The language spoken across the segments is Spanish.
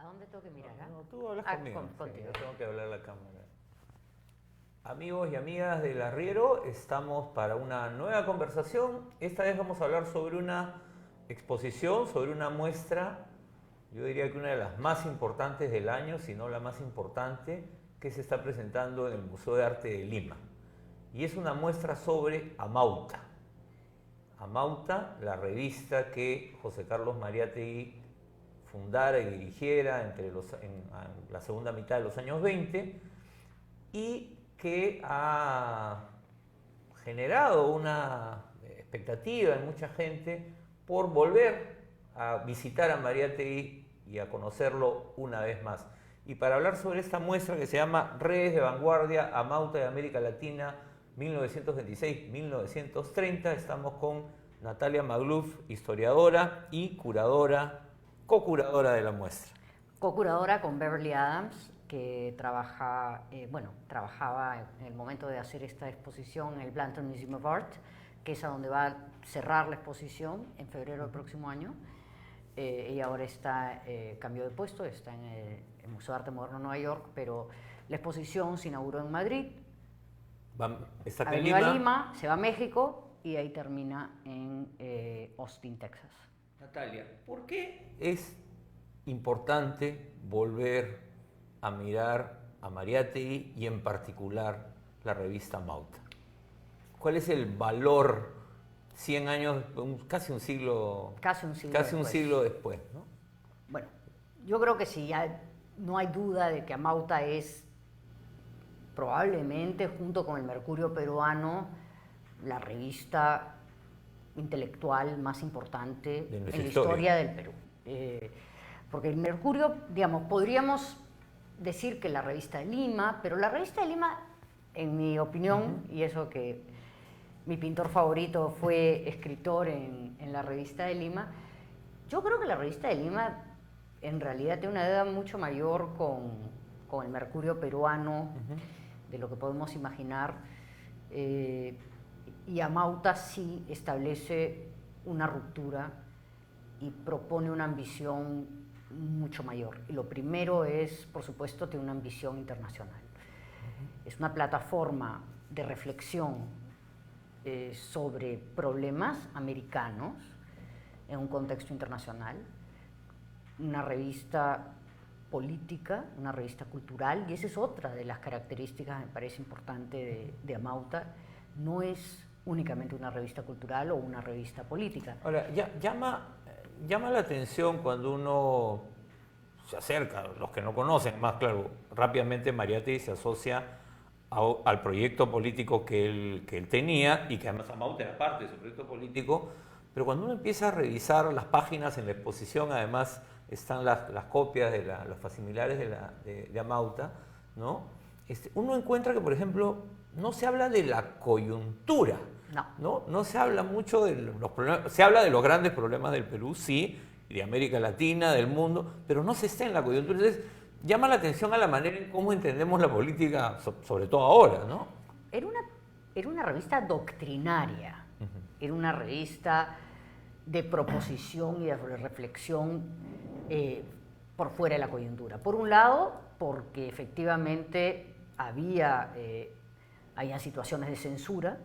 dónde tengo que mirar? No, tú hablas conmigo. Contigo. Yo tengo que hablar a la cámara. Amigos y amigas del Arriero, estamos para una nueva conversación. Esta vez vamos a hablar sobre una exposición, sobre una muestra, yo diría que una de las más importantes del año, si no la más importante, que se está presentando en el Museo de Arte de Lima. Y es una muestra sobre Amauta. Amauta, la revista que José Carlos Mariátegui fundara y dirigiera en la segunda mitad de los años 20 y que ha generado una expectativa en mucha gente por volver a visitar a Mariátegui y a conocerlo una vez más. Y para hablar sobre esta muestra que se llama Redes de Vanguardia, Amauta de América Latina, 1926-1930, estamos con Natalia Magluf, historiadora y curadora, co-curadora de la muestra. Co-curadora con Beverly Adams, que trabajaba en el momento de hacer esta exposición en el Blanton Museum of Art, que es a donde va a cerrar la exposición en febrero del próximo año. Ella ahora cambió de puesto, está en el Museo de Arte Moderno de Nueva York, pero la exposición se inauguró en Madrid, Está ha venido a Lima, se va a México y ahí termina en Austin, Texas. Natalia, ¿por qué es importante volver a mirar a Mariátegui y en particular la revista Amauta? ¿Cuál es el valor 100 años, casi un siglo después, ¿no? Bueno, yo creo que sí, no hay duda de que Amauta es probablemente, junto con el Mercurio Peruano, la revista intelectual más importante en la historia del Perú. Porque el Mercurio, digamos, podríamos decir que la revista de Lima, pero la revista de Lima, en mi opinión, y eso que mi pintor favorito fue escritor en la revista de Lima, yo creo que la revista de Lima en realidad tiene una deuda mucho mayor con el Mercurio Peruano, de lo que podemos imaginar, y Amauta sí establece una ruptura y propone una ambición mucho mayor. Y lo primero es, por supuesto, tiene una ambición internacional. Es una plataforma de reflexión sobre problemas americanos en un contexto internacional, una revista política, una revista cultural, y esa es otra de las características, me parece importante, de Amauta. No es únicamente una revista cultural o una revista política. Ahora, llama la atención cuando uno se acerca, los que no conocen, más claro, rápidamente Mariátegui se asocia al proyecto político que él tenía y que además Amauta era parte de su proyecto político, pero cuando uno empieza a revisar las páginas en la exposición, además están las copias de los facsimilares de Amauta, ¿no? Uno encuentra que, por ejemplo, no se habla de la coyuntura, no se habla mucho de los problemas, se habla de los grandes problemas del Perú, sí, de América Latina, del mundo, pero no se está en la coyuntura. Entonces, llama la atención a la manera en cómo entendemos la política, sobre todo ahora, ¿no? Era una revista doctrinaria, era una revista de proposición y de reflexión por fuera de la coyuntura. Por un lado, porque efectivamente había situaciones de censura,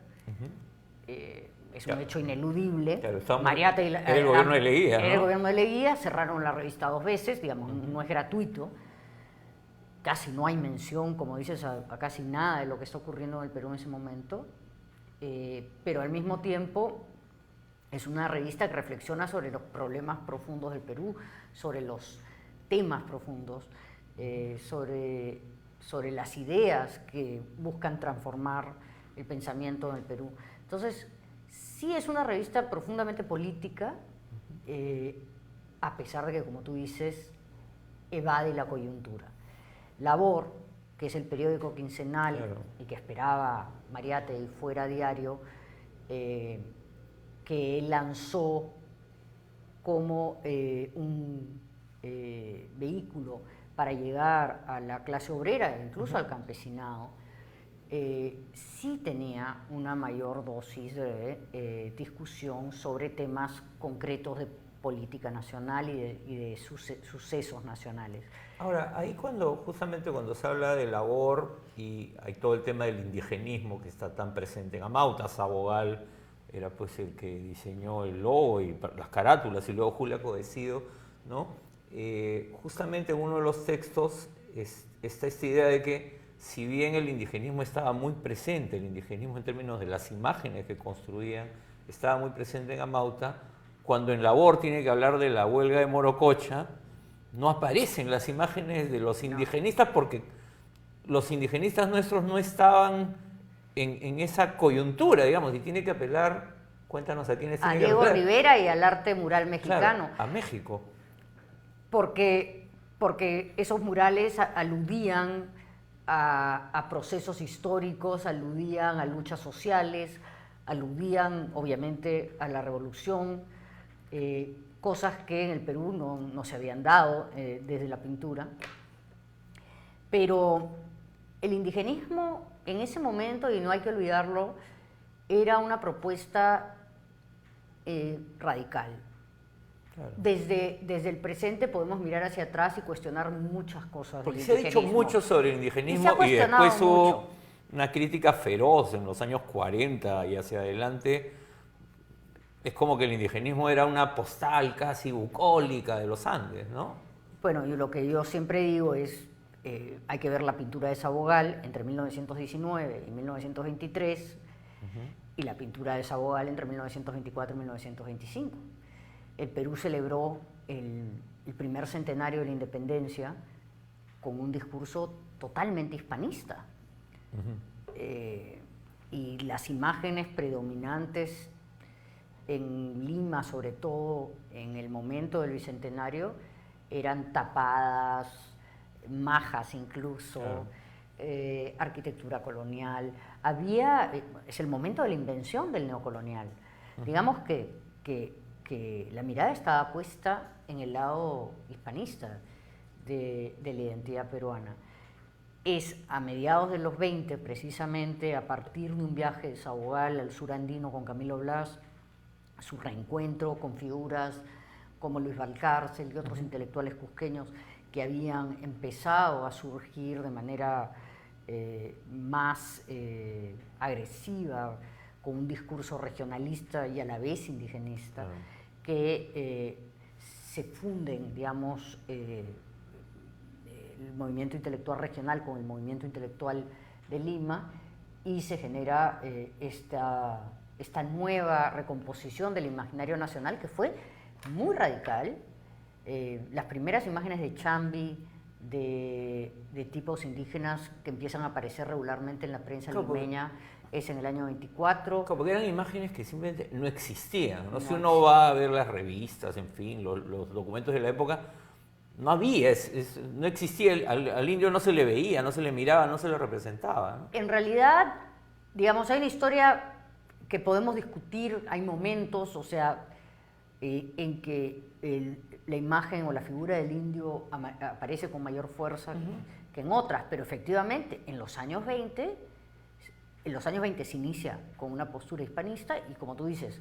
es un hecho ineludible. Claro, Mariátegui era el gobierno de Leguía, ¿no? Era el gobierno de Leguía, cerraron la revista 2 veces, digamos, no es gratuito. Casi no hay mención, como dices, a casi nada de lo que está ocurriendo en el Perú en ese momento, pero al mismo tiempo es una revista que reflexiona sobre los problemas profundos del Perú, sobre los temas profundos, sobre las ideas que buscan transformar el pensamiento en el Perú. Entonces, sí es una revista profundamente política, a pesar de que, como tú dices, evade la coyuntura. Labor, que es el periódico quincenal, claro, y que esperaba Mariátegui fuera diario, que él lanzó como un vehículo para llegar a la clase obrera e incluso al campesinado, sí tenía una mayor dosis de discusión sobre temas concretos política nacional y de sucesos nacionales. Ahora, ahí justamente cuando se habla de labor y hay todo el tema del indigenismo que está tan presente en Amauta, Sabogal era pues el que diseñó el logo y las carátulas, y luego Julia Codecido, ¿no? Justamente en uno de los textos está esta idea de que si bien el indigenismo estaba muy presente, el indigenismo en términos de las imágenes que construían, estaba muy presente en Amauta, cuando en labor tiene que hablar de la huelga de Morococha, no aparecen las imágenes de los indigenistas porque los indigenistas nuestros no estaban en esa coyuntura, digamos, y tiene que apelar, cuéntanos a quiénes tiene que apelar. A Diego Rivera y al arte mural mexicano. Claro, a México. Porque esos murales aludían a procesos históricos, aludían a luchas sociales, aludían obviamente a la revolución, cosas que en el Perú no se habían dado desde la pintura. Pero el indigenismo en ese momento, y no hay que olvidarlo, era una propuesta radical. Claro. Desde el presente podemos mirar hacia atrás y cuestionar muchas cosas. Porque se ha dicho mucho sobre el indigenismo y después hubo una crítica feroz en los años 40 y hacia adelante. Es como que el indigenismo era una postal casi bucólica de los Andes, ¿no? Bueno, y lo que yo siempre digo es, hay que ver la pintura de Sabogal entre 1919 y 1923 y la pintura de Sabogal entre 1924 y 1925. El Perú celebró el primer centenario de la independencia con un discurso totalmente hispanista. Y las imágenes predominantes en Lima, sobre todo en el momento del Bicentenario, eran tapadas, majas incluso, claro. Arquitectura colonial. Es el momento de la invención del neocolonial. Digamos que la mirada estaba puesta en el lado hispanista de la identidad peruana. Es a mediados de los 20, precisamente a partir de un viaje de Sabogal al sur andino con Camilo Blas, su reencuentro con figuras como Luis Valcárcel y otros intelectuales cusqueños que habían empezado a surgir de manera más agresiva, con un discurso regionalista y a la vez indigenista, que se funden, digamos, el movimiento intelectual regional con el movimiento intelectual de Lima, y se genera esta nueva recomposición del imaginario nacional que fue muy radical. Las primeras imágenes de Chambi, de tipos indígenas que empiezan a aparecer regularmente en la prensa limeña, es en el año 24. Porque eran imágenes que simplemente no existían, ¿no? Si uno va a ver las revistas, en fin, los documentos de la época, no había, no existía, al indio no se le veía, no se le miraba, no se le representaba, ¿no? En realidad, digamos, hay una historia que podemos discutir, hay momentos, o sea, en que la imagen o la figura del indio aparece con mayor fuerza que en otras, pero efectivamente en los años 20 se inicia con una postura hispanista y, como tú dices,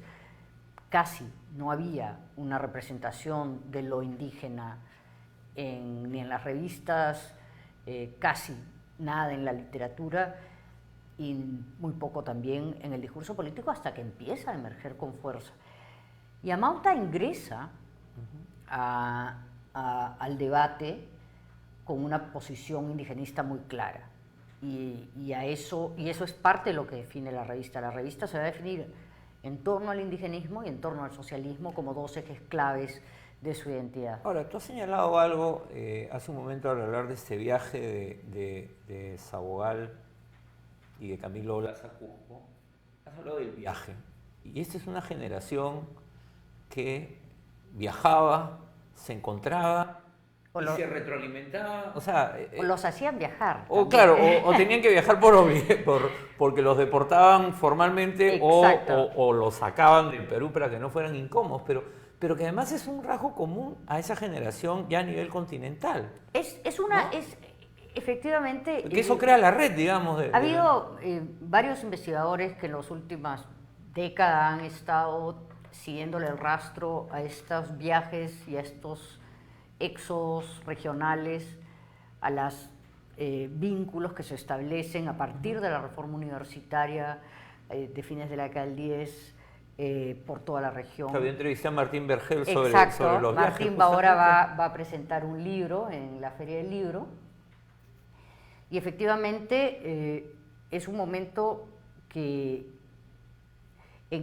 casi no había una representación de lo indígena ni en las revistas, casi nada en la literatura y muy poco también en el discurso político, hasta que empieza a emerger con fuerza. Y Amauta ingresa al debate con una posición indigenista muy clara. Y eso es parte de lo que define la revista. La revista se va a definir en torno al indigenismo y en torno al socialismo como dos ejes claves de su identidad. Ahora, tú has señalado algo hace un momento al hablar de este viaje de Sabogal y de Camilo Blas a Cusco. Has hablado del viaje. Y esta es una generación que viajaba, se encontraba y se retroalimentaba. O los hacían viajar. O tenían que viajar porque los deportaban formalmente o los sacaban del Perú para que no fueran incómodos, pero que además es un rasgo común a esa generación ya a nivel continental. Efectivamente... Que eso crea la red, digamos. Ha habido varios investigadores que en las últimas décadas han estado siguiéndole el rastro a estos viajes y a estos éxodos regionales, a los vínculos que se establecen a partir de la reforma universitaria de fines de la década del 10 por toda la región. Yo entrevisté a Martín Vergel sobre los Exacto, viajes. Martín ahora va a presentar un libro en la Feria del Libro y efectivamente es un momento en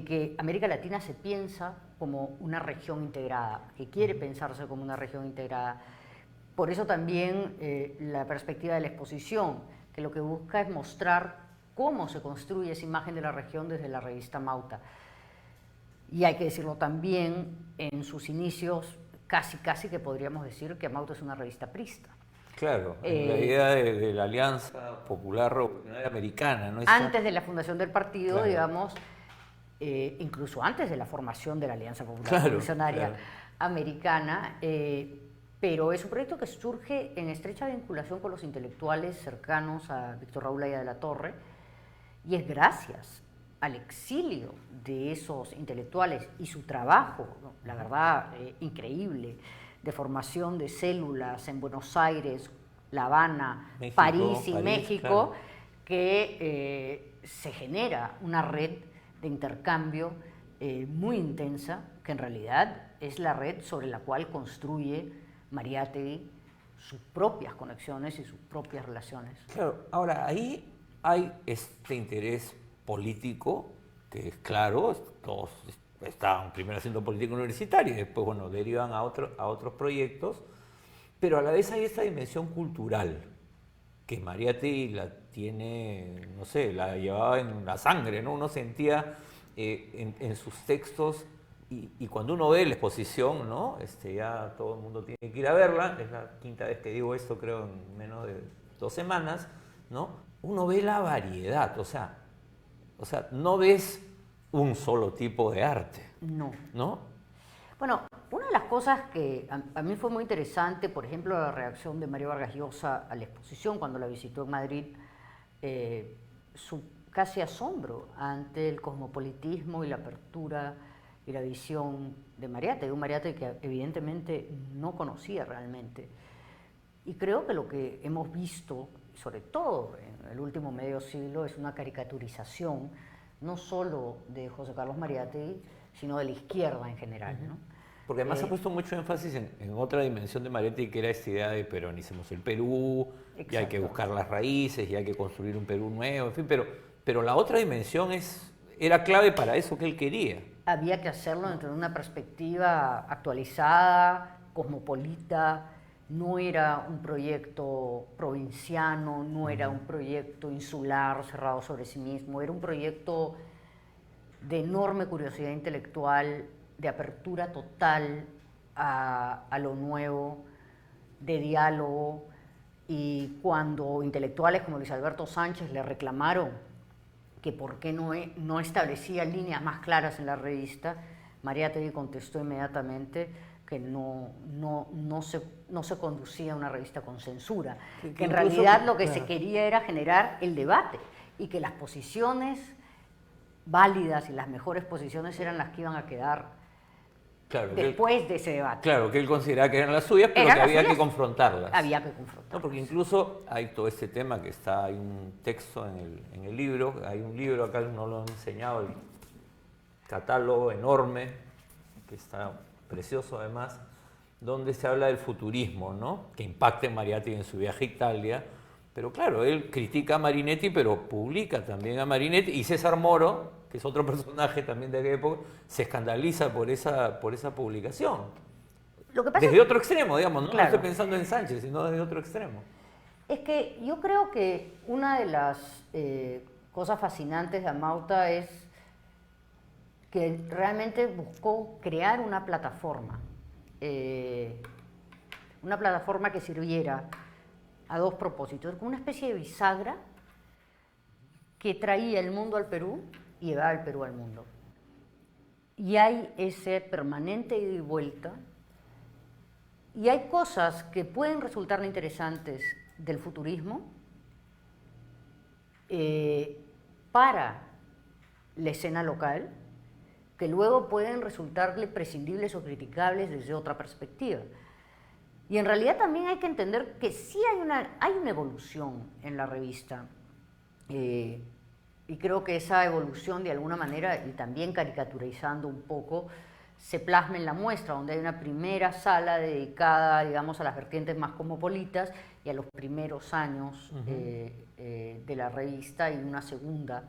que América Latina se piensa como una región integrada, que quiere pensarse como una región integrada. Por eso también la perspectiva de la exposición, que lo que busca es mostrar cómo se construye esa imagen de la región desde la revista Mauta. Y hay que decirlo también, en sus inicios, casi que podríamos decir que Mauta es una revista prista. Claro, la idea de la Alianza Popular Revolucionaria Americana, ¿no? Antes de la fundación del partido, claro, digamos, incluso antes de la formación de la Alianza Popular Revolucionaria Americana, pero es un proyecto que surge en estrecha vinculación con los intelectuales cercanos a Víctor Raúl Haya de la Torre, y es gracias al exilio de esos intelectuales y su trabajo, ¿no?, la verdad, increíble, de formación de células en Buenos Aires, La Habana, México, París y México, claro, que se genera una red de intercambio muy intensa, que en realidad es la red sobre la cual construye Mariátegui sus propias conexiones y sus propias relaciones. Claro, ahora ahí hay este interés político, que es claro, todos estaban primero haciendo política universitaria y después, bueno, derivan a otros proyectos, pero a la vez hay esta dimensión cultural, que Mariátegui la tiene, no sé, la llevaba en la sangre, ¿no? Uno sentía en sus textos, y cuando uno ve la exposición, ¿no? Ya todo el mundo tiene que ir a verla, es la quinta vez que digo esto, creo, en menos de 2 semanas, ¿no? Uno ve la variedad, o sea, no ves un solo tipo de arte. No. ¿No? Bueno, una de las cosas que a mí fue muy interesante, por ejemplo, la reacción de Mario Vargas Llosa a la exposición cuando la visitó en Madrid, su casi asombro ante el cosmopolitismo y la apertura y la visión de Mariátegui, un Mariátegui que evidentemente no conocía realmente. Y creo que lo que hemos visto, sobre todo en el último medio siglo, es una caricaturización no solo de José Carlos Mariátegui, sino de la izquierda en general, ¿no? Porque además ha puesto mucho énfasis en otra dimensión de Mariátegui, que era esta idea de peronicemos el Perú, y hay que buscar las raíces, y hay que construir un Perú nuevo, en fin, pero la otra dimensión era clave para eso que él quería. Había que hacerlo dentro de una perspectiva actualizada, cosmopolita. No era un proyecto provinciano, no era un proyecto insular, cerrado sobre sí mismo, era un proyecto de enorme curiosidad intelectual, de apertura total a lo nuevo, de diálogo. Y cuando intelectuales como Luis Alberto Sánchez le reclamaron que por qué no establecía líneas más claras en la revista, Mariátegui contestó inmediatamente que no se conducía a una revista con censura, que en realidad lo que se quería era generar el debate y que las posiciones válidas y las mejores posiciones eran las que iban a quedar después de ese debate. Claro, que él consideraba que eran las suyas, pero que había que confrontarlas. Había que confrontarlas. No, porque incluso hay todo este tema que hay un texto en el libro, hay un libro, acá no lo han enseñado, el catálogo enorme, que está precioso además, donde se habla del futurismo, ¿no? Que impacta en Mariátegui en su viaje a Italia. Pero claro, él critica a Marinetti, pero publica también a Marinetti, y César Moro, que es otro personaje también de aquella época, se escandaliza por esa publicación. Lo que pasa desde otro extremo, digamos, no, claro, no estoy pensando en Sánchez, sino desde otro extremo. Es que yo creo que una de las cosas fascinantes de Amauta es que realmente buscó crear una plataforma que sirviera a dos propósitos, como una especie de bisagra que traía el mundo al Perú y llevaba el Perú al mundo. Y hay ese permanente ida y vuelta, y hay cosas que pueden resultar interesantes del futurismo para la escena local, que luego pueden resultarle prescindibles o criticables desde otra perspectiva. Y en realidad también hay que entender que sí hay una evolución en la revista. Y creo que esa evolución de alguna manera, y también caricaturizando un poco, se plasma en la muestra, donde hay una primera sala dedicada, digamos, a las vertientes más cosmopolitas y a los primeros años de la revista, y una segunda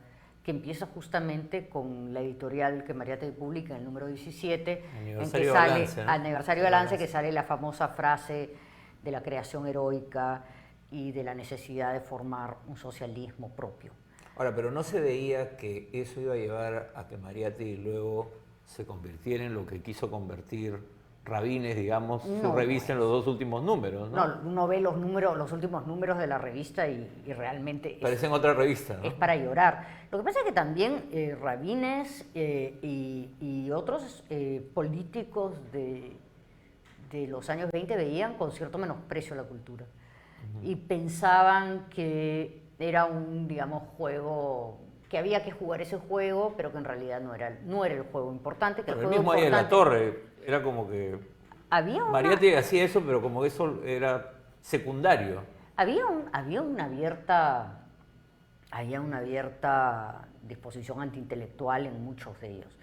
que empieza justamente con la editorial que Mariátegui publica en el número 17, en que sale Aniversario de Balance, que sale la famosa frase de la creación heroica y de la necesidad de formar un socialismo propio. Ahora, pero no se veía que eso iba a llevar a que Mariátegui luego se convirtiera en lo que quiso convertir Rabines, digamos, su revista en los 2 últimos números, ¿no? No, uno ve los últimos números de la revista y realmente... Parecen otra revista, ¿no? Es para llorar. Lo que pasa es que también Rabines y otros políticos de los años 20 veían con cierto menosprecio la cultura. Y pensaban que era un, digamos, juego, que había que jugar ese juego, pero que en realidad no era el juego importante. Que el mismo ahí en la Torre, era como que Mariátegui hacía eso, pero como que eso era secundario. Había una abierta disposición antiintelectual en muchos de ellos.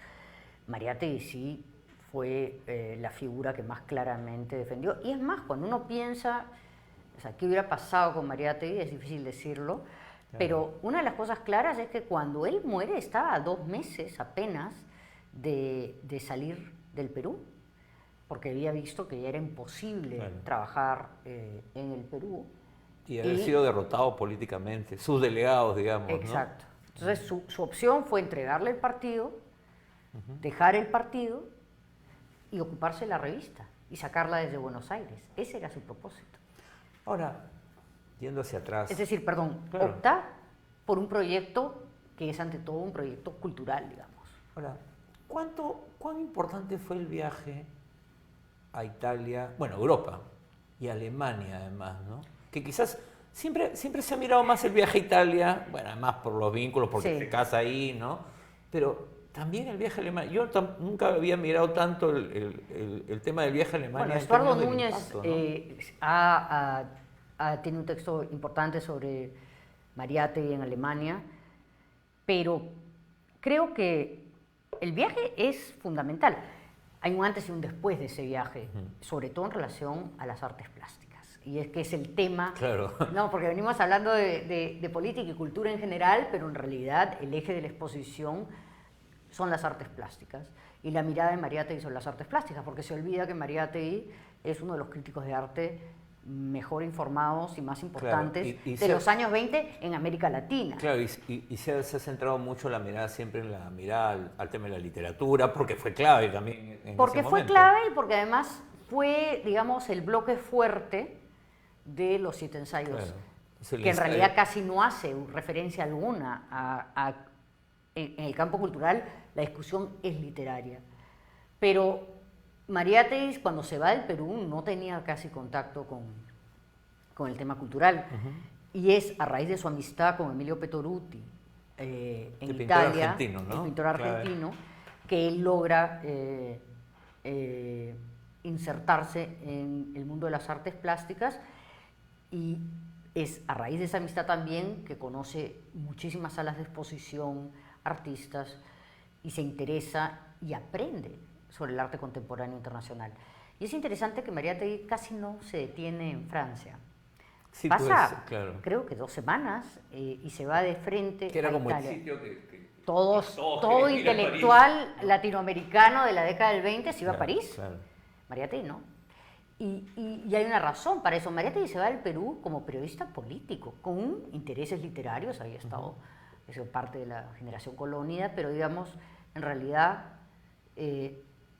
Mariátegui sí fue la figura que más claramente defendió. Y es más, cuando uno piensa, o sea, ¿qué hubiera pasado con Mariátegui? Es difícil decirlo, claro. Pero una de las cosas claras es que cuando él muere estaba a 2 meses apenas de salir del Perú, porque había visto que ya era imposible trabajar en el Perú. Y haber sido derrotado políticamente, sus delegados, digamos. Exacto. ¿No? Entonces su opción fue entregarle el partido, dejar el partido y ocuparse de la revista y sacarla desde Buenos Aires. Ese era su propósito. Ahora, yendo hacia atrás... Es decir, opta por un proyecto que es ante todo un proyecto cultural, digamos. Ahora, ¿cuán importante fue el viaje a Italia, bueno, Europa y Alemania además, ¿no? Que quizás siempre se ha mirado más el viaje a Italia, bueno, además por los vínculos, porque se casa ahí, ¿no? Pero también el viaje a Alemania, yo nunca había mirado tanto el tema del viaje a Alemania. Bueno, Estuardo Núñez impacto, ¿no? Tiene un texto importante sobre Mariátegui en Alemania, pero creo que el viaje es fundamental. Hay un antes y un después de ese viaje, sobre todo en relación a las artes plásticas. Y es que es el tema, claro. No, porque venimos hablando de política y cultura en general, pero en realidad el eje de la exposición son las artes plásticas. Y la mirada de Mariátegui sobre las artes plásticas, porque se olvida que Mariátegui es uno de los críticos de arte mejor informados y más importantes de los años 20 en América Latina. Claro, y se ha centrado mucho la mirada siempre en la mirada al tema de la literatura, porque fue clave también en porque ese fue momento. Clave y porque además fue, digamos, el bloque fuerte de los 7 ensayos, claro. Que en realidad casi no hace referencia alguna en el campo cultural, la discusión es literaria. Pero Mariátegui, cuando se va del Perú, no tenía casi contacto con el tema cultural. Y es a raíz de su amistad con Emilio Petoruti en Italia, argentino, ¿no? El pintor argentino, que él logra insertarse en el mundo de las artes plásticas, y es a raíz de esa amistad también que conoce muchísimas salas de exposición, artistas, y se interesa y aprende sobre el arte contemporáneo internacional. Y es interesante que Mariátegui casi no se detiene en Francia. Sí, pasa, pues, claro. Creo que 2 semanas y se va de frente que era a como Italia. el sitio que todo intelectual latinoamericano de la década del 20 se iba a París. Claro. Mariátegui no. Y hay una razón para eso. Mariátegui se va al Perú como periodista político, con intereses literarios, había estado, eso parte de la generación colónida, pero digamos, en realidad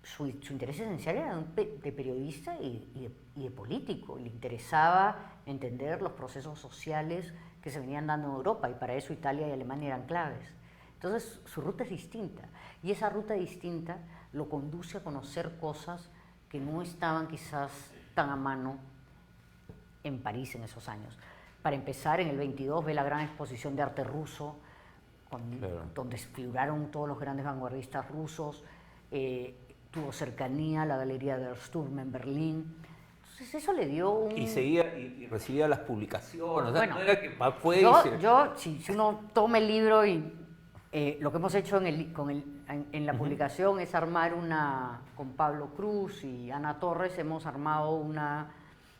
su interés esencial era de periodista y de político. Le interesaba entender los procesos sociales que se venían dando en Europa, y para eso Italia y Alemania eran claves. Entonces su ruta es distinta, y esa ruta distinta lo conduce a conocer cosas que no estaban quizás tan a mano en París en esos años. Para empezar, en el 22 ve la gran exposición de arte ruso, donde figuraron todos los grandes vanguardistas rusos, tuvo cercanía a la Galería der Sturm en Berlín. Entonces eso le dio un... Y seguía y recibía las publicaciones, o sea, Bueno, no era que fue y se... si uno toma el libro y lo que hemos hecho en la publicación es armar con Pablo Cruz y Ana Torres, hemos armado una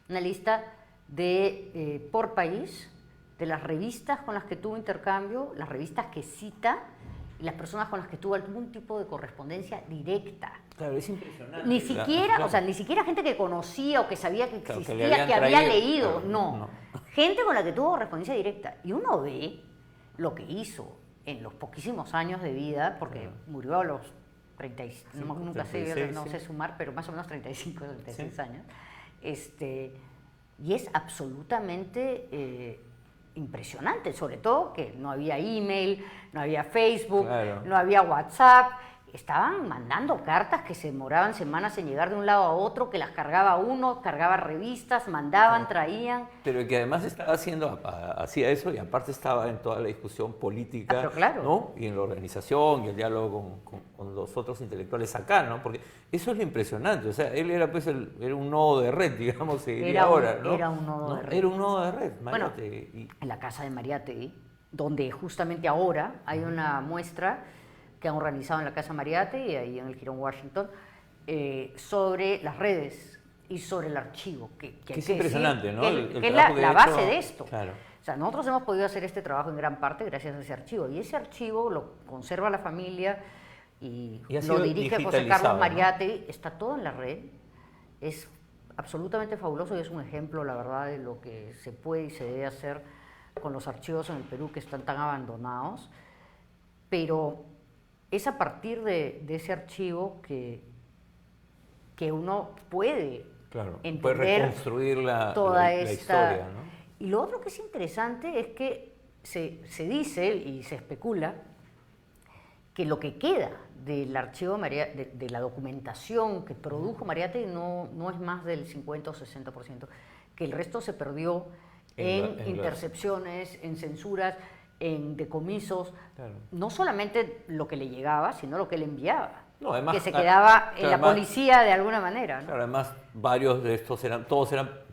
lista de por país, de las revistas con las que tuvo intercambio, las revistas que cita y las personas con las que tuvo algún tipo de correspondencia directa. Claro, es impresionante. Ni siquiera, claro. O sea, ni siquiera gente que conocía o que sabía que Claro, existía, que había traído, leído, claro, no. Gente con la que tuvo correspondencia directa. Y uno ve lo que hizo en los poquísimos años de vida, porque murió a los 35, nunca 36, no sí. sé sumar, pero más o menos 35, 36 Sí. años. Y es absolutamente impresionante, sobre todo que no había email, no había Facebook, Claro. no había WhatsApp. Estaban mandando cartas que se demoraban semanas en llegar de un lado a otro, que las cargaba uno, cargaba revistas, mandaban, traían. Pero que además estaba hacía eso y aparte estaba en toda la discusión política, Pero claro. ¿no? Y en la organización y el diálogo con los otros intelectuales acá, ¿no? Porque eso es lo impresionante, o sea, él era pues era un nodo de red, digamos, se diría ahora, ¿no? Era un nodo de red. Era un nodo de red, Bueno, Mariátegui. en la casa de Mariátegui, donde justamente ahora hay una muestra que han organizado en la Casa Mariátegui, ahí en el Jirón Washington, sobre las redes y sobre el archivo. Que es impresionante, ¿no? Que es la base de esto. Claro. O sea, nosotros hemos podido hacer este trabajo en gran parte gracias a ese archivo. Y ese archivo lo conserva la familia y ha lo sido dirige José digitalizado, Carlos ¿no? Mariátegui. Está todo en la red. Es absolutamente fabuloso y es un ejemplo, la verdad, de lo que se puede y se debe hacer con los archivos en el Perú que están tan abandonados. Pero es a partir de ese archivo que uno puede entender puede reconstruir toda la esta historia, ¿no? Y lo otro que es interesante es que se dice y se especula que lo que queda del archivo de la documentación que produjo Mariátegui no es más del 50 o 60%, que el resto se perdió en intercepciones, en censuras, en decomisos, Claro. no solamente lo que le llegaba, sino lo que le enviaba, No, además, que se quedaba en la además, policía de alguna manera, ¿no? Claro, además, varios de estos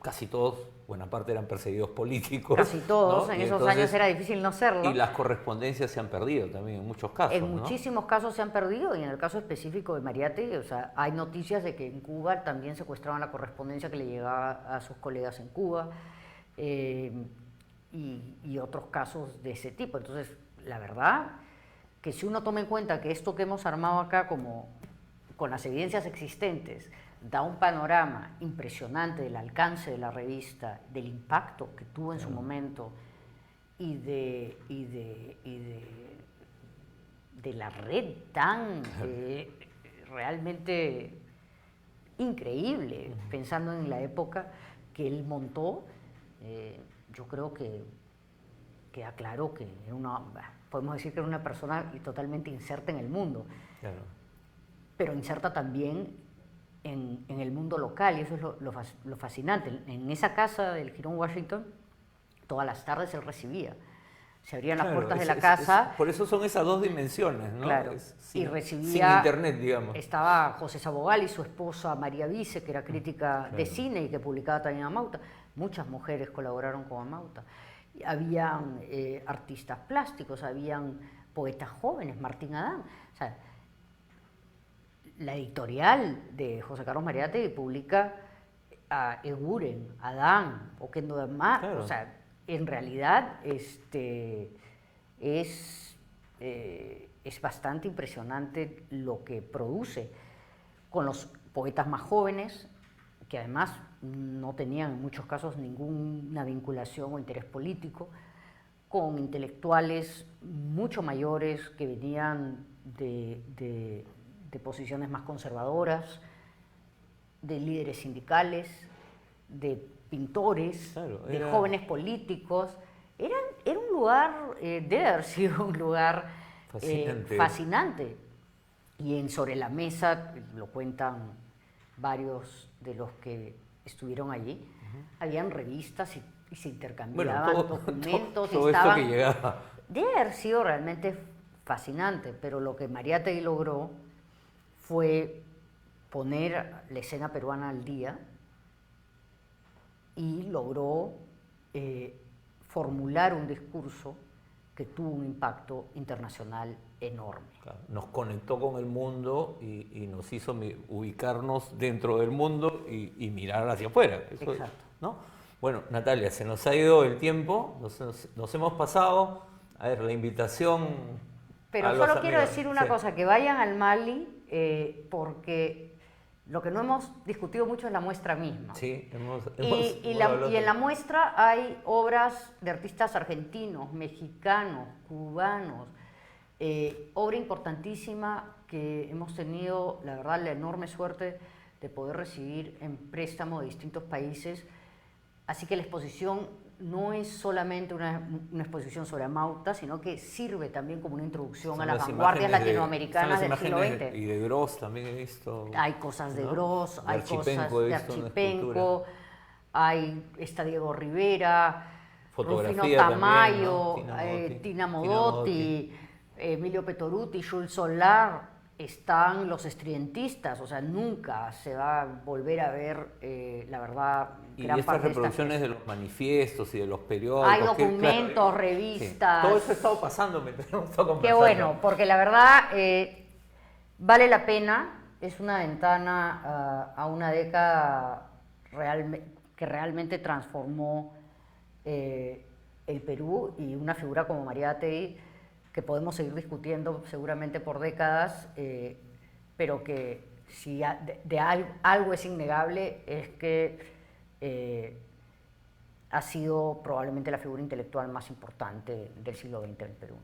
casi todos, buena parte eran perseguidos políticos. Casi todos, ¿no? en Y esos entonces, años era difícil no serlo. Y las correspondencias se han perdido también en muchos casos. En ¿no? muchísimos casos se han perdido, y en el caso específico de Mariátegui, o sea, hay noticias de que en Cuba también secuestraban la correspondencia que le llegaba a sus colegas en Cuba, y otros casos de ese tipo. Entonces, la verdad, que si uno toma en cuenta que esto que hemos armado acá, como con las evidencias existentes, da un panorama impresionante del alcance de la revista, del impacto que tuvo en su momento y de la red tan realmente increíble, pensando en la época que él montó, yo creo que queda claro que podemos decir que era una persona totalmente inserta en el mundo, Claro. pero inserta también en el mundo local, y eso es lo fascinante. En esa casa del Jirón Washington, todas las tardes él recibía. Se abrían las puertas de la casa. Por eso son esas dos dimensiones, ¿no? Claro, y recibía... Sin internet, digamos. Estaba José Sabogal y su esposa María Vice, que era crítica de cine y que publicaba también Amauta. Muchas mujeres colaboraron con Amauta. Habían artistas plásticos, habían poetas jóvenes, Martín Adán. O sea, la editorial de José Carlos Mariátegui publica a Eguren, Adán, Oquendo de Mar. Claro. O sea, en realidad es bastante impresionante lo que produce con los poetas más jóvenes, que además no tenían en muchos casos ninguna vinculación o interés político, con intelectuales mucho mayores que venían de posiciones más conservadoras, de líderes sindicales, de pintores, Claro, de jóvenes políticos. Era un lugar, debe haber sido un lugar fascinante. Y sobre la mesa, lo cuentan varios de los que estuvieron allí, habían revistas y se intercambiaban documentos. Todo esto que llegaba. Debe haber sido realmente fascinante, pero lo que Mariátegui logró fue poner la escena peruana al día y logró formular un discurso que tuvo un impacto internacional enorme. Claro, nos conectó con el mundo y nos hizo ubicarnos dentro del mundo y mirar hacia afuera. Eso, exacto. ¿no? Bueno, Natalia, se nos ha ido el tiempo, nos hemos pasado. A ver, la invitación. Pero a solo los quiero amigos. decir una Sí. cosa, que vayan al Mali porque lo que no hemos discutido mucho es la muestra misma. Sí, Y en la muestra hay obras de artistas argentinos, mexicanos, cubanos, obra importantísima que hemos tenido, la verdad, la enorme suerte de poder recibir en préstamo de distintos países. Así que la exposición no es solamente una exposición sobre Amauta, sino que sirve también como una introducción a las vanguardias latinoamericanas del siglo XX. Y de Gros también he visto. Hay cosas de ¿no? Gros, hay cosas he de visto una Archipenco, está Diego Rivera, Fotografía Rufino Tamayo, también, ¿no? Tina Modotti, Emilio Petoruti, Jules Solar, están los estridentistas, o sea, nunca se va a volver a ver, la verdad, Y gran estas parte reproducciones de los manifiestos y de los periódicos. hay documentos, claro, revistas. sí, todo eso ha estado pasando mientras hemos estado Qué conversando. bueno, porque la verdad vale la pena, es una ventana a una década que realmente transformó el Perú, y una figura como Mariátegui, que podemos seguir discutiendo seguramente por décadas, pero que si algo es innegable es que ha sido probablemente la figura intelectual más importante del siglo XX en Perú.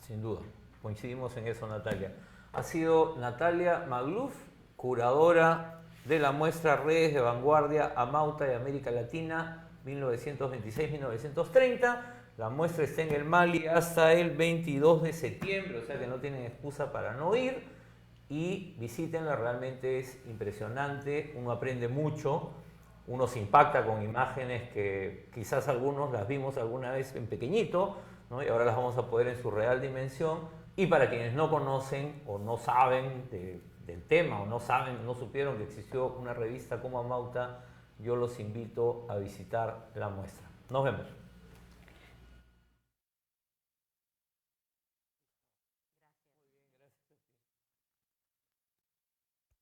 Sin duda, coincidimos en eso, Natalia. Ha sido Natalia Magluf, curadora de la muestra Redes de Vanguardia Amauta y América Latina 1926-1930. La muestra está en el Mali hasta el 22 de septiembre, o sea que no tienen excusa para no ir. Y visítenla, realmente es impresionante, uno aprende mucho, uno se impacta con imágenes que quizás algunos las vimos alguna vez en pequeñito, ¿no? Y ahora las vamos a poder en su real dimensión. Y para quienes no conocen o no saben del tema o no supieron que existió una revista como Amauta, yo los invito a visitar la muestra. Nos vemos.